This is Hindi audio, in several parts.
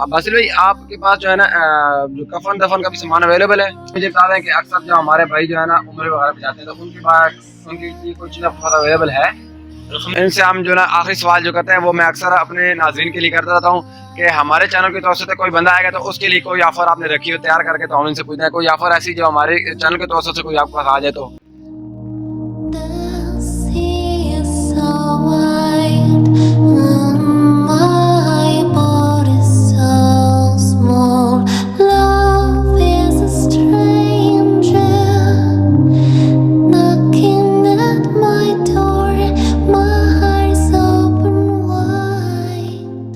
बासिल भाई, आपके पास जो है ना जो कफन दफन का भी सामान अवेलेबल है? मुझे बता दें कि अक्सर जो हमारे भाई जो है ना उम्र वगैरह पे जाते हैं तो उनके पास उनके लिए कोई चीज़ आपके पास अवेलेबल है? इनसे हम जो ना आखिरी सवाल जो करते हैं वो मैं अक्सर अपने नाजरीन के लिए करता रहता हूँ कि हमारे चैनल की तरफ से कोई बंदा आएगा तो उसके लिए कोई ऑफर आपने रखी हो तैयार करके, तो हम इनसे पूछते हैं कोई ऑफर ऐसी जो हमारे चैनल की तरफ से कोई आपके पास आ जाए तो। The sea is so wide, my boat is so small. Love is a stranger knocking at my door. My heart's open wide.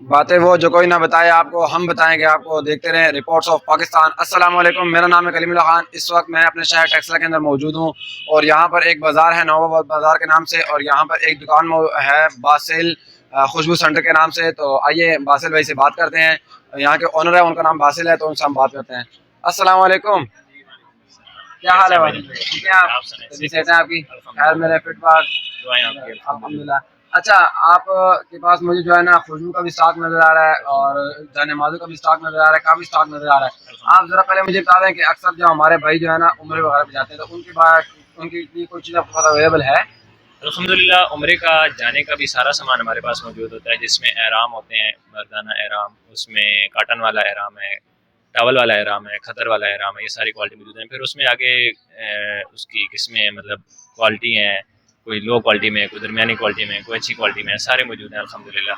बातें वो जो कोई ना बताए आपको हम बताएंगे आपको। देखते रहें रिपोर्ट्स ऑफ पाकिस्तान। अस्सलाम वालेकुम, मेरा नाम है कलीमुल्लाह खान। इस वक्त मैं अपने शहर टेक्सला के अंदर मौजूद हूँ और यहाँ पर एक बाज़ार है नवाबाद बाज़ार के नाम से, और यहाँ पर एक दुकान है बासिल खुशबू सेंटर के नाम से। तो आइए बासिल भाई से बात करते हैं, यहाँ के ओनर है, उनका नाम बासिल है, तो उनसे हम बात करते हैं। अस्सलाम वालेकुम, क्या हाल है भाई? ठीक है, आप सेहत है आपकी? खैर मेरे फिट फाट अल्हम्दुलिल्लाह। अच्छा, आप के पास मुझे जो है ना खुशबू का भी स्टॉक नजर आ रहा है और जानमाज़ों का भी स्टॉक नजर आ रहा है, काफी स्टॉक नजर आ रहा है। आप जरा पहले मुझे बता दें कि अक्सर जो हमारे भाई जो है ना उम्र वगैरह पे जाते हैं तो उनके पास उनके लिए कोई चीज़ आपके पास अवेलेबल है? अल्हम्दुलिल्लाह उम्रे का जाने का भी सारा सामान हमारे पास मौजूद होता है, जिसमें एहराम होते हैं, मर्दाना एहराम, उसमें काटन वाला एहराम है, टावल वाला एहराम है, खतर वाला एहराम है, ये सारी क्वालिटी मौजूद है। फिर उसमें आगे उसकी किस्में मतलब क्वालिटी हैं, कोई लो क्वालिटी में, कोई दरमियानी क्वालिटी में, कोई अच्छी क्वालिटी में, सारे मौजूद हैं अल्हम्दुलिल्लाह।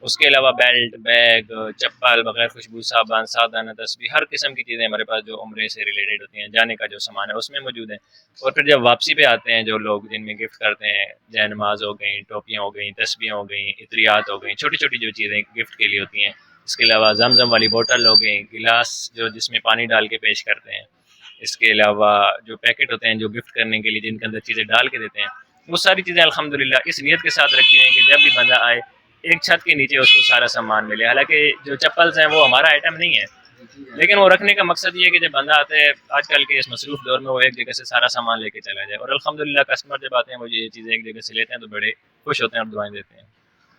उसके अलावा बेल्ट, बैग, चप्पल, बगैर खुशबू, साबुन, साबुदाना, तस्बीह, हर किस्म की चीज़ें हमारे पास जो उम्रे से रिलेटेड होती हैं, जाने का जो सामान है उसमें मौजूद है। और फिर जब वापसी पे आते हैं जो लोग जिनमें गिफ्ट करते हैं, जय नमाज हो गई, टोपियाँ हो गई, तस्बीहें हो गई, इत्रियात हो गई, छोटी छोटी जो चीज़ें गिफ्ट के लिए होती हैं। इसके अलावा जमजम वाली बोतल हो गई, गिलास जो जिसमें पानी डाल के पेश करते हैं। इसके अलावा जो पैकेट होते हैं जो गिफ्ट करने के लिए जिनके अंदर चीज़ें डाल के देते हैं, वो सारी चीज़ें अल्हम्दुलिल्लाह इस नीयत के साथ रखी हुई हैं कि जब भी बंदा आए एक छत के नीचे उसको सारा सामान मिले। हालांकि जो चप्पल्स हैं वो हमारा आइटम नहीं है, लेकिन वो रखने का मकसद ये है कि जब बंदा आता है आजकल के इस मसरूफ दौर में वो एक जगह से सारा सामान लेके चला जाए। और अल्हम्दुलिल्लाह कस्टमर जब आते हैं वो ये चीज़ें एक जगह से लेते हैं तो बड़े खुश होते हैं और दुआएं देते हैं।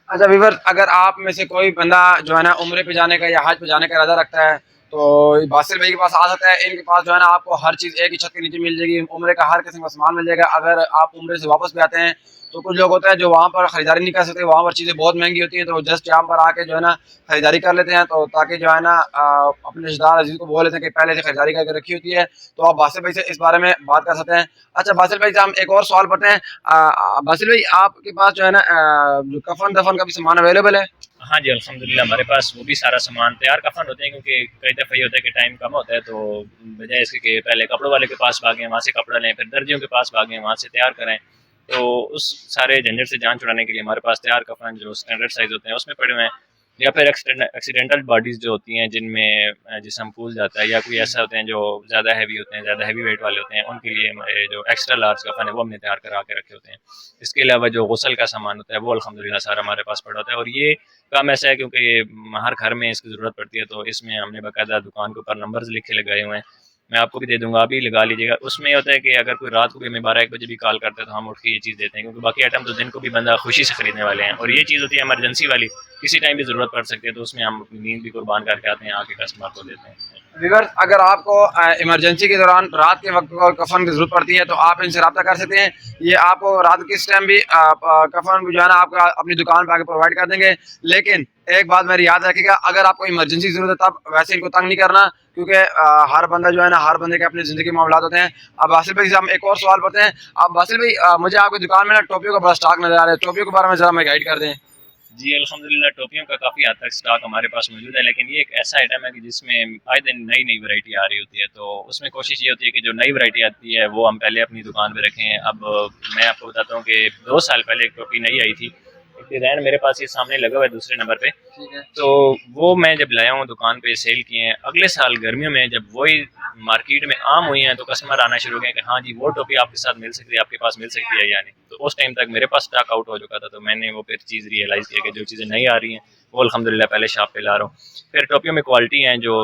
अच्छा वीवर, अगर आप में से कोई बंदा जो है ना उम्रे पे जाने का या हज पे जाने का इरादा रखता है तो बासिल भाई के पास आ सकता है। इनके पास जो है ना आपको हर चीज़ एक ही छत के नीचे मिल जाएगी, उम्रे का हर किस्म का सामान मिल जाएगा। अगर आप उम्रे से वापस भी आते हैं तो कुछ लोग होते हैं जो वहाँ पर ख़रीदारी नहीं कर सकते, वहाँ पर चीज़ें बहुत महंगी होती हैं, तो जस्ट यहाँ पर आके जो है ना ख़रीदारी कर लेते हैं, तो ताकि जो है ना अपने रिश्तेदार अजीज़ को बोल लेते हैं कि पहले से ख़रीदारी करके रखी होती है। तो आप बासिल भाई से इस बारे में बात कर सकते हैं। अच्छा बासिल भाई से हम एक और सवाल पढ़ते हैं। बासिल भाई, आपके पास जो है ना जो कफन दफन का भी सामान अवेलेबल है? हाँ जी, अल्हम्दुलिल्लाह हमारे पास वो भी सारा सामान तैयार कफन होते हैं, क्योंकि कई दफ़ा ये होता है कि टाइम कम होता है, तो बजाय इसके कि पहले कपड़ों वाले के पास भागें, वहाँ से कपड़ा लें, फिर दर्जियों के पास भागें, वहाँ से तैयार करें, तो उस सारे झंझट से जान छुड़ाने के लिए हमारे पास तैयार कफन जो स्टैंडर्ड साइज़ होते हैं उसमें पड़े हुए हैं। या फिर एक्सीडेंटल बॉडीज़ जो होती हैं जिनमें जिस्म फूल जाता है, या कोई ऐसा होते हैं जो ज़्यादा हैवी होते हैं, ज़्यादा हैवी वेट वाले होते हैं, उनके लिए हमारे जो एक्स्ट्रा लार्ज कफन है वो हमने तैयार करा के रखे होते हैं। इसके अलावा जो गुसल का सामान होता है वो अल्हम्दुलिल्लाह सारा हमारे पास पड़ा होता है। और ये काम ऐसा है क्योंकि हर घर में इसकी ज़रूरत पड़ती है, तो इसमें हमने बाकायदा दुकान के ऊपर नंबर्स लिख के लगाए हुए हैं। मैं आपको भी दे दूंगा, आप भी लगा लीजिएगा। उसमें ये होता है कि अगर कोई रात को भी हमें 12-1 बजे भी कॉल करते हैं तो हम उठ के ये चीज़ देते हैं, क्योंकि बाकी आइटम तो दिन को भी बंदा खुशी से खरीदने वाले हैं, और ये चीज़ होती है इमरजेंसी वाली, किसी टाइम भी ज़रूरत पड़ सकती है, तो उसमें हम अपनी नींद भी कुर्बान करके आते हैं, आके कस्टमर को देते हैं। व्यूअर्स, अगर आपको इमरजेंसी के दौरान रात के वक्त को कफन की जरूरत पड़ती है तो आप इनसे रब्ता कर सकते हैं। ये आपको रात किस टाइम भी कफन जो है ना आपका अपनी दुकान पर आके प्रोवाइड कर देंगे। लेकिन एक बात मेरी याद रखिएगा, अगर आपको इमरजेंसी की जरूरत है तब वैसे इनको तंग नहीं करना, क्योंकि हर बंदा जो है ना हर बंदे के अपनी ज़िंदगी के मामला होते हैं। अब बासिल भाई से हम एक और सवाल करते हैं। अब बासिल भाई, मुझे आपकी दुकान में ना टोपियों का बड़ा स्टॉक नजर आ रहा है, टोपियों के बारे में जरा हमें गाइड कर दें। जी अल्हम्दुलिल्लाह टोपियों का काफ़ी हद तक स्टॉक हमारे पास मौजूद है, लेकिन ये एक ऐसा आइटम है कि जिसमें आए दिन नई नई वैरायटी आ रही होती है, तो उसमें कोशिश ये होती है कि जो नई वैरायटी आती है वो हम पहले अपनी दुकान पे रखें। अब मैं आपको बताता हूँ कि 2 साल पहले एक टोपी नई आई थी, एक डिज़ाइन मेरे पास ये सामने लगा हुआ है दूसरे नंबर पे, तो वो मैं जब लाया हूँ दुकान पे सेल किए हैं। अगले साल गर्मियों में जब वही मार्केट में आम हुई हैं तो कस्टमर आना शुरू हो गए कि हाँ जी वो टोपी आपके साथ मिल सकती है, आपके पास मिल सकती है या नहीं। तो उस टाइम तक मेरे पास स्टॉक आउट हो चुका था, तो मैंने वो फिर चीज़ रियलाइज़ किया कि जो चीज़ें नहीं आ रही हैं वो अल्हम्दुलिल्लाह पहले शॉप पे ला रहा हूँ। फिर टोपियों में क्वालिटी हैं, जो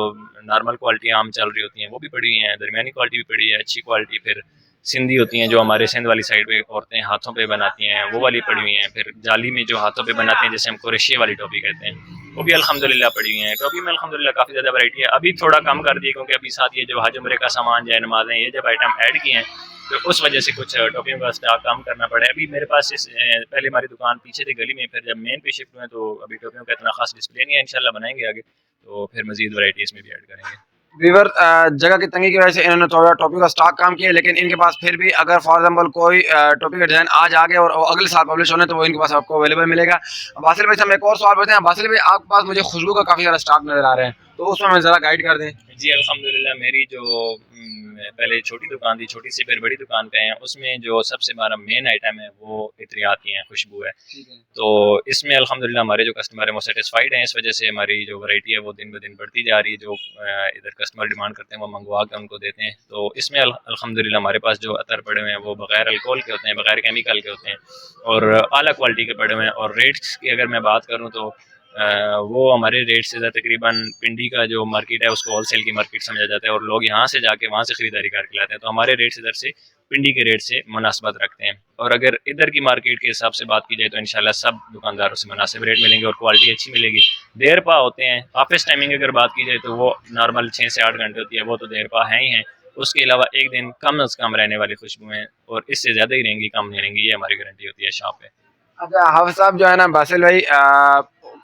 नॉर्मल क्वालिटी आम चल रही होती हैं वो भी पड़ी हुई हैं, दरमियानी क्वालिटी भी पड़ी है, अच्छी क्वालिटी फिर सिंधी होती हैं जो हमारे सिंध वाली साइड पे औरतें हाथों पे बनाती हैं वो वाली पड़ी हुई हैं। फिर जाली में जो हाथों पे बनाती हैं जैसे हम क्रोशिया वाली टोपी कहते हैं वो भी अल्हम्दुलिल्लाह पड़ी हुई हैं। टोपी में अल्हम्दुलिल्लाह काफ़ी ज़्यादा वैरायटी है। अभी थोड़ा कम कर दी क्योंकि अभी साथ ये जो हज उम्रे का सामान जो है, नमाज़ें, ये जब आइटम ऐड किए हैं तो उस वजह से कुछ टोपियों का स्टॉक कम करना पड़ा है। अभी मेरे पास पहले हमारी दुकान पीछे थी गली में, फिर जब मेन पे शिफ्ट हुए तो अभी टोपियों का इतना खास डिस्प्ले नहीं है। इंशाल्लाह बनाएंगे आगे तो फिर मजीद वैरायटी इसमें भी ऐड करेंगे। वीवर जगह की तंगी की वजह से इन्होंने थोड़ा टोपी का स्टॉक कम किया, लेकिन इनके पास फिर भी अगर फॉर एग्जांपल कोई टोपी का डिज़ाइन आज आ गया और वो अगले साल पब्लिश होने तो वो इनके पास आपको अवेलेबल मिलेगा। बासिल भाई से हम एक और सवाल पूछते हैं। बासिल भाई आपके पास मुझे खुशबू का काफ़ी सारा स्टॉक नज़र आ रहा है, तो उसमें हमें ज़रा गाइड कर दें। जी अल्हम्दुलिल्लाह मेरी जो पहले छोटी दुकान थी, छोटी से फिर बड़ी दुकान पे हैं, उसमें जो सबसे हमारा मेन आइटम है वो इत्रियात की है, खुशबू है। तो इसमें अल्हम्दुलिल्लाह हमारे जो कस्टमर हैं वो सेटिस्फाइड हैं। इस वजह से हमारी जो वैरायटी है वो दिन ब दिन बढ़ती जा रही है। जो इधर कस्टमर डिमांड करते हैं वो मंगवा के उनको देते हैं। तो इसमें अल्हम्दुलिल्लाह हमारे पास जो अतर पड़े हुए हैं वो बगैर अल्कोहल के होते हैं, बगैर केमिकल के होते हैं और आला क्वालिटी के पड़े हुए हैं। और रेट्स की अगर मैं बात करूँ तो वो हमारे रेट से तकरीबन पिंडी का जो मार्केट है उसको होलसेल की मार्केट समझा जाता है और लोग यहाँ से जाके वहाँ से ख़रीदारी करके लाते हैं। तो हमारे रेट इधर से पिंडी के रेट से मुनासबत रखते हैं। और अगर इधर की मार्केट के हिसाब से बात की जाए तो इंशाल्लाह सब दुकानदारों से मुनासिब रेट मिलेंगे और क्वालिटी अच्छी मिलेगी। देर पा होते हैं, ऑफिस टाइमिंग अगर बात की जाए तो वो नॉर्मल 6 से 8 घंटे होती है, वो तो देर पा है ही हैं। उसके अलावा एक दिन कम अज़ कम रहने वाली खुशबू हैं और इससे ज़्यादा ही रहेंगी, कम नहीं रहेंगी, ये हमारी गारंटी होती है शॉप पे। अच्छा हाफिज़ साहब जो है ना, बासिल भाई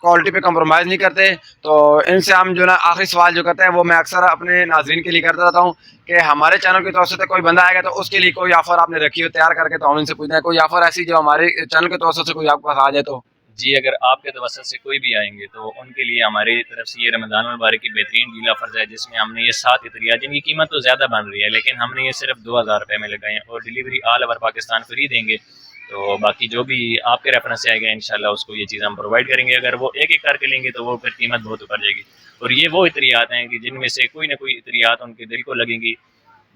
क्वालिटी पे कंप्रोमाइज़ नहीं करते, तो इनसे हम जो ना आखिरी सवाल जो करते हैं वो मैं अक्सर अपने नाज़रीन के लिए करता रहता हूँ कि हमारे चैनल की तरफ से कोई बंदा आएगा तो उसके लिए कोई ऑफ़र आपने रखी हो तैयार करके, तो हम इनसे पूछते हैं कोई ऑफ़र ऐसी जो हमारे चैनल की तरफ से कोई आपके पास आ जाए तो। जी अगर आपके तवज्जुह से कोई भी आएंगे तो उनके लिए हमारी तरफ से ये रमज़ान मुबारक की बेहतरीन डील ऑफर है, जिसमें हमने ये 7 इत्रियात जिनकी कीमत तो ज़्यादा बन रही है लेकिन हमने ये सिर्फ 2000 रुपये में लगाए हैं और delivery all over Pakistan free देंगे। तो बाकी जो भी आपके रेफरेंस से आएगा इंशाल्लाह उसको ये चीज़ हम प्रोवाइड करेंगे। अगर वो एक करके लेंगे तो वो फिर कीमत बहुत ऊपर जाएगी। और ये वो इत्रियात हैं कि जिनमें से कोई ना कोई इत्रियात उनके दिल को लगेंगी,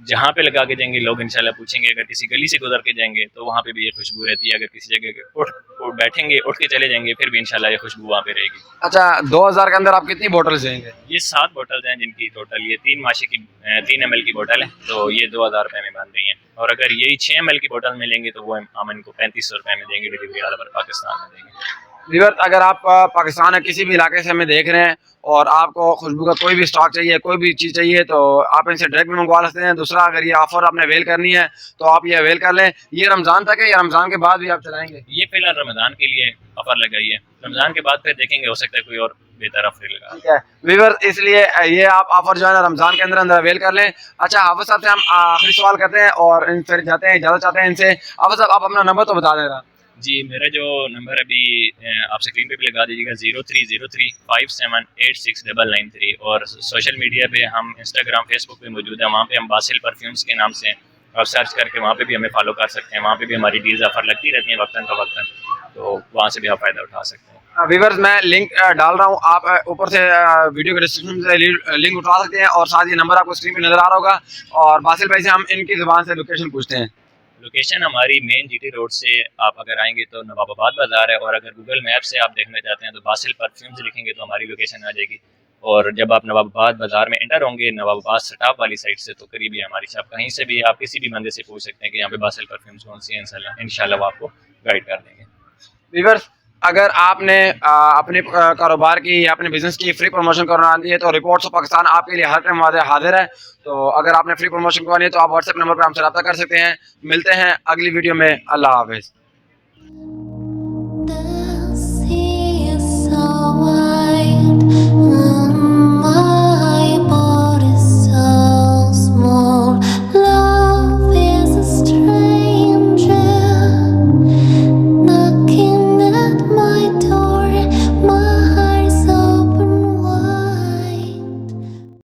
जहाँ पे लगा के जाएंगे लोग इंशाल्लाह पूछेंगे। अगर किसी गली से गुजर के जाएंगे तो वहाँ पे भी ये खुशबू रहती है, अगर किसी जगह उठ बैठेंगे, उठ के चले जाएंगे, फिर भी इंशाल्लाह ये खुशबू वहाँ पे रहेगी। अच्छा 2000 के अंदर आप कितनी बोतल देंगे? ये 7 बोतल हैं जिनकी टोटल ये 3 माशे की 3 ml की बोतल है, तो ये 2000 रुपये में बन रही हैं। और अगर यही 6 ml की बोतल में लेंगे तो वो हम इनको 3500 रुपये में देंगे, डिलीवरी ऑल ओवर पाकिस्तान में देंगे। व्यूअर अगर आप पाकिस्तान के किसी भी इलाके से हमें देख रहे हैं और आपको खुशबू का कोई भी स्टॉक चाहिए, कोई भी चीज़ चाहिए, तो आप इनसे डायरेक्ट भी मंगवा सकते हैं। दूसरा अगर ये ऑफर आपने अवेल करनी है तो आप ये अवेल कर लें। ये रमज़ान तक है या रमज़ान के बाद भी आप चलाएंगे? ये फिलहाल रमज़ान के लिए ऑफर लगाई है, रमज़ान के बाद फिर देखेंगे, हो सकता है कोई और बेहतर ऑफर लगा। ठीक है व्यूअर, इसलिए ये आप ऑफर जो है ना रमज़ान के अंदर अंदर अवेल कर लें। अच्छा हाफिज़ साहब से हम आखिरी सवाल करते हैं और इन फिर जाते हैं, इजाज़त चाहते हैं इनसे। हाफिज़ साहब आप अपना नंबर तो बता देना। जी मेरा जो नंबर अभी आप स्क्रीन पे भी लगा दीजिएगा 0303578693 और सोशल मीडिया पे हम इंस्टाग्राम फेसबुक पे मौजूद है, वहाँ पे हम बासिल परफ्यूम्स के नाम से और सर्च करके वहाँ पे भी हमें फॉलो कर सकते हैं। वहाँ पे भी हमारी डील्स ऑफर लगती रहती हैं वक्तन फवक्तन, तो वहाँ से भी आप फ़ायदा उठा सकते हैं। व्यूअर्स मैं लिंक डाल रहा हूँ, आप ऊपर से वीडियो के डिस्क्रिप्शन से लिंक उठा सकते हैं और साथ ही नंबर आपको स्क्रीन पे नज़र आ रहा होगा। और बासिल भाई से हम इनकी ज़ुबान से लोकेशन पूछते हैं। लोकेशन हमारी मेन जीटी रोड से आप अगर आएंगे तो नवाबाबाद बाज़ार है और अगर गूगल मैप से आप देखना चाहते हैं तो बासिल परफ्यूम्स लिखेंगे तो हमारी लोकेशन आ जाएगी। और जब आप नवाबाबाद बाज़ार में एंटर होंगे नवाबाबाद स्टाफ वाली साइड से तो करीब ही हमारी शॉप, कहीं से भी आप किसी भी बंदे से पूछ सकते हैं कि यहाँ पे बासिल परफ्यूम्स कौन सी है, इंशाल्लाह वो आपको गाइड कर देंगे। व्यूअर्स अगर आपने अपने कारोबार की या अपने बिजनेस की फ्री प्रमोशन करवानी है तो रिपोर्ट्स ऑफ पाकिस्तान आपके लिए हर टाइम हाजिर है। तो अगर आपने फ्री प्रमोशन करवानी है तो आप व्हाट्सएप नंबर पर हमसे रब्ता कर सकते हैं। मिलते हैं अगली वीडियो में। अल्लाह हाफिज़।